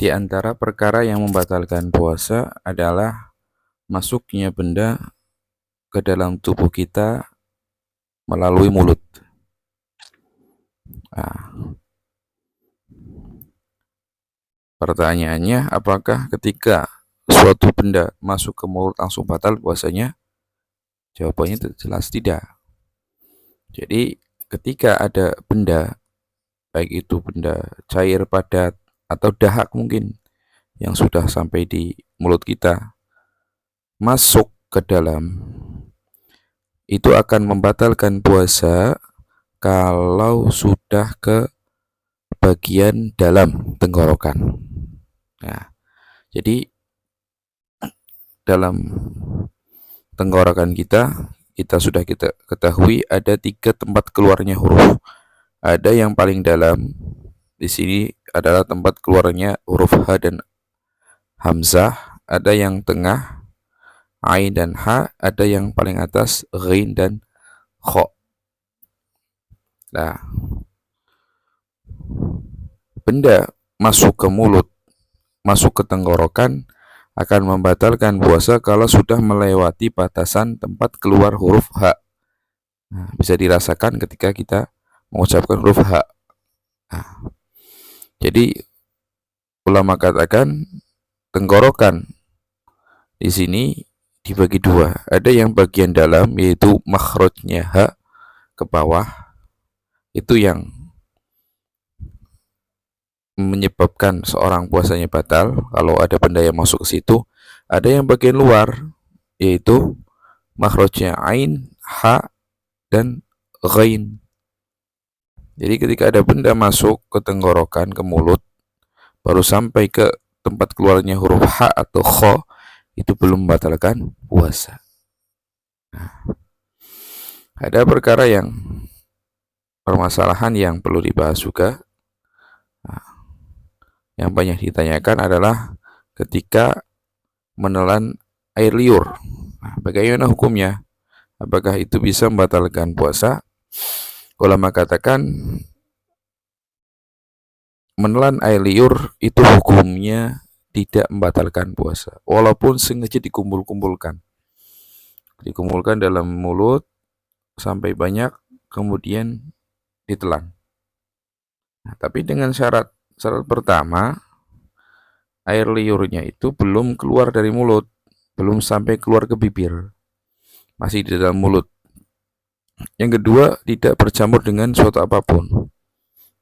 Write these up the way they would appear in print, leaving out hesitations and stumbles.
Di antara perkara yang membatalkan puasa adalah masuknya benda ke dalam tubuh kita melalui mulut. Nah, pertanyaannya, apakah ketika suatu benda masuk ke mulut langsung batal puasanya? Jawabannya jelas tidak. Jadi, ketika ada benda, baik itu benda cair, padat, atau dahak mungkin, yang sudah sampai di mulut kita, masuk ke dalam, itu akan membatalkan puasa kalau sudah ke bagian dalam tenggorokan. Nah, jadi dalam tenggorokan kita sudah kita ketahui ada 3 tempat keluarnya huruf. Ada yang paling dalam, di sini adalah tempat keluarnya huruf H dan Hamzah. Ada yang tengah, Ain dan H. Ada yang paling atas, Ghain dan Kho. Nah, benda masuk ke mulut, masuk ke tenggorokan, akan membatalkan puasa kalau sudah melewati batasan tempat keluar huruf H. Nah, bisa dirasakan ketika kita mengucapkan huruf H. Nah, jadi ulama katakan tenggorokan di sini dibagi dua. Ada yang bagian dalam, yaitu makhrajnya H ke bawah, itu yang menyebabkan seorang puasanya batal kalau ada benda yang masuk ke situ. Ada yang bagian luar, yaitu makhrajnya Ain, H, dan Ghain. Jadi ketika ada benda masuk ke tenggorokan, ke mulut, baru sampai ke tempat keluarnya huruf H atau Kho, itu belum membatalkan puasa. Nah, ada perkara yang permasalahan yang perlu dibahas juga. Nah, yang banyak ditanyakan adalah ketika menelan air liur. Nah, bagaimana hukumnya? Apakah itu bisa membatalkan puasa? Ulama katakan menelan air liur itu hukumnya tidak membatalkan puasa, walaupun sengaja dikumpulkan dalam mulut sampai banyak, kemudian ditelan. Nah, tapi dengan syarat pertama, air liurnya itu belum keluar dari mulut, belum sampai keluar ke bibir, masih di dalam mulut. Yang kedua, tidak bercampur dengan suatu apapun,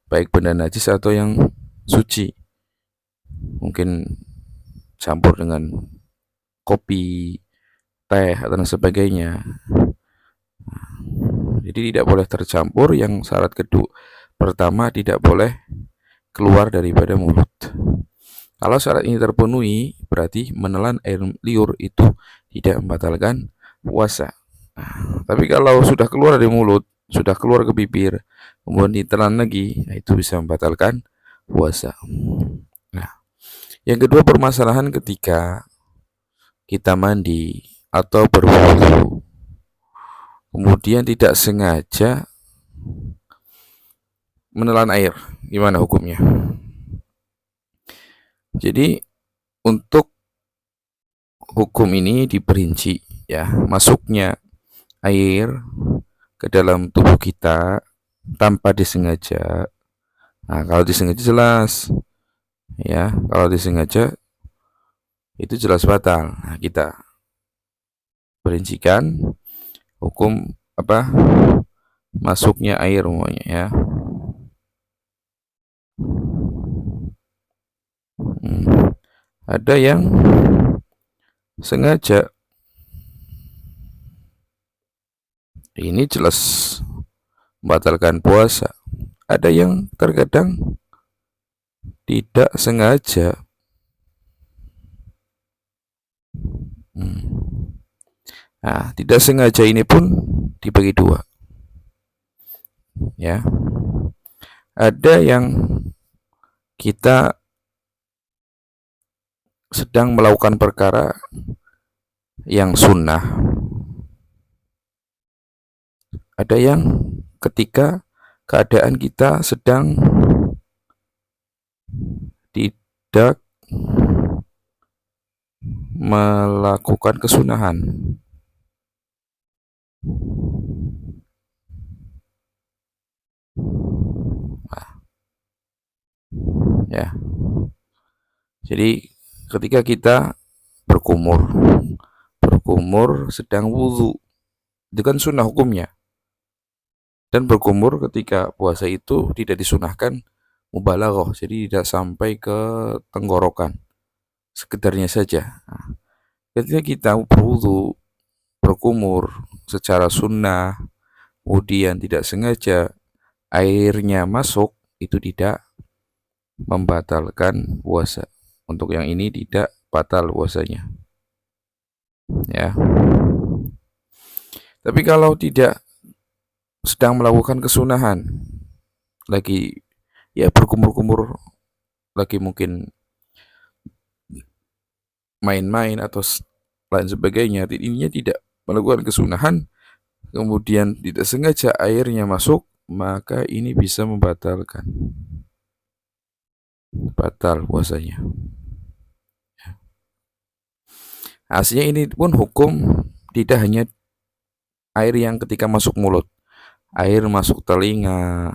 baik benda najis atau yang suci. Mungkin campur dengan kopi, teh, dan sebagainya. Jadi tidak boleh tercampur. Yang syarat kedua, pertama, tidak boleh keluar daripada mulut. Kalau syarat ini terpenuhi, berarti menelan air liur itu tidak membatalkan puasa. Nah, tapi kalau sudah keluar dari mulut, sudah keluar ke bibir, kemudian ditelan lagi, nah itu bisa membatalkan puasa. Nah, yang kedua, permasalahan ketika kita mandi atau berwudu, kemudian tidak sengaja menelan air, gimana hukumnya? Jadi untuk hukum ini diperinci, ya, masuknya air ke dalam tubuh kita tanpa disengaja. Nah, kalau disengaja jelas, ya, kalau disengaja itu jelas batal. Nah, kita perincikan hukum apa masuknya air semuanya, ya. Ada yang sengaja, ini jelas membatalkan puasa. Ada yang terkadang tidak sengaja. Nah, tidak sengaja ini pun dibagi dua, ya. Ada yang kita sedang melakukan perkara yang sunnah. Ada yang ketika keadaan kita sedang tidak melakukan kesunahan. Nah, ya. Jadi ketika kita berkumur, sedang wudhu, itu kan sunnah hukumnya. Dan berkumur ketika puasa itu tidak disunahkan mubalaghah, jadi tidak sampai ke tenggorokan, sekedarnya saja. Nah, ketika kita berwudhu, berkumur secara sunnah, kemudian tidak sengaja airnya masuk, itu tidak membatalkan puasa. Untuk yang ini tidak batal puasanya, ya. Tapi kalau tidak sedang melakukan kesunahan, lagi ya berkumur-kumur, lagi mungkin main-main atau lain sebagainya, ininya tidak melakukan kesunahan, kemudian tidak sengaja airnya masuk, maka ini bisa membatalkan, batal puasanya. Aslinya ini pun hukum tidak hanya air yang ketika masuk mulut, air masuk telinga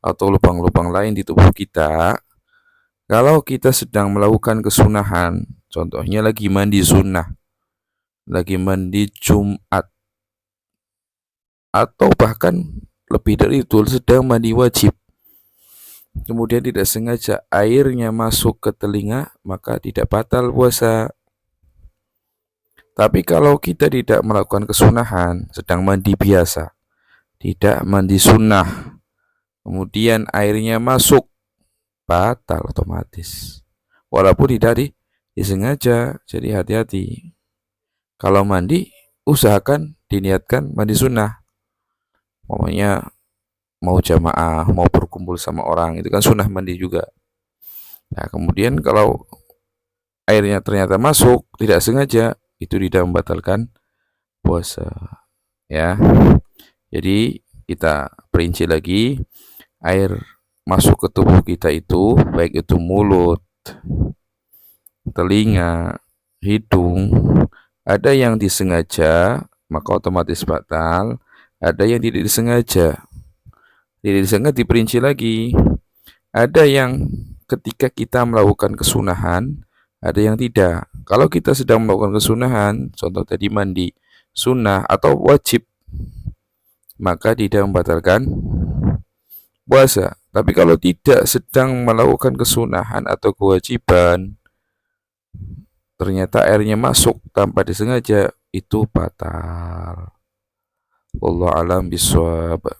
atau lubang-lubang lain di tubuh kita. Kalau kita sedang melakukan kesunahan, contohnya lagi mandi sunnah, lagi mandi Jumat, atau bahkan lebih dari itu sedang mandi wajib, kemudian tidak sengaja airnya masuk ke telinga, maka tidak batal puasa. Tapi kalau kita tidak melakukan kesunahan, sedang mandi biasa, tidak mandi sunnah, kemudian airnya masuk, batal otomatis. Walaupun tidak disengaja, jadi hati-hati. Kalau mandi, usahakan diniatkan mandi sunnah. Pokoknya mau jamaah, mau berkumpul sama orang, itu kan sunnah mandi juga. Nah, kemudian kalau airnya ternyata masuk, tidak sengaja, itu tidak membatalkan puasa, ya. Jadi kita perinci lagi, air masuk ke tubuh kita itu, baik itu mulut, telinga, hidung, ada yang disengaja, maka otomatis batal. Ada yang tidak disengaja. Tidak disengaja diperinci lagi. Ada yang ketika kita melakukan kesunahan, ada yang tidak. Kalau kita sedang melakukan kesunahan, contoh tadi mandi sunnah atau wajib, maka tidak membatalkan puasa. Tapi kalau tidak sedang melakukan kesunahan atau kewajiban, ternyata airnya masuk tanpa disengaja, itu batal. Wallahu alam bisawab.